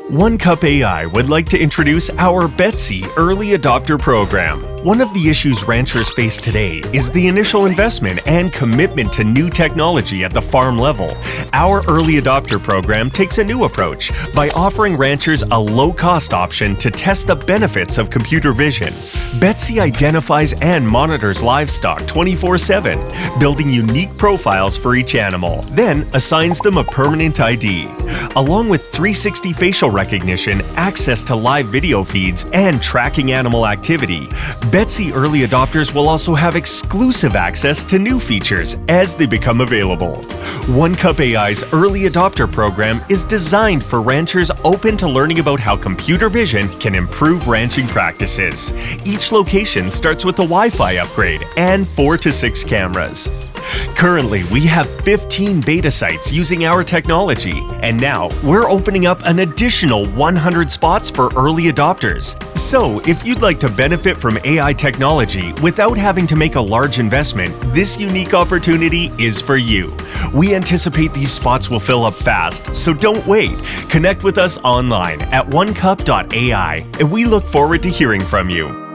OneCup AI would like to introduce our BETSY Early Adopter Program. One of the issues ranchers face today is the initial investment and commitment to new technology at the farm level. Our Early Adopter Program takes a new approach by offering ranchers a low-cost option to test the benefits of computer vision. BETSY identifies and monitors livestock 24/7, building unique profiles for each animal, then assigns them a permanent ID. Along with 360 facial recognition, access to live video feeds, and tracking animal activity, BETSY early adopters will also have exclusive access to new features as they become available. OneCup AI's Early Adopter Program is designed for ranchers open to learning about how computer vision can improve ranching practices. Each location starts with a Wi-Fi upgrade and 4 to 6 cameras. Currently, we have 15 beta sites using our technology, and now we're opening up an additional 100 spots for early adopters. So, if you'd like to benefit from AI technology without having to make a large investment, this unique opportunity is for you. We anticipate these spots will fill up fast, so don't wait. Connect with us online at onecup.ai, and we look forward to hearing from you.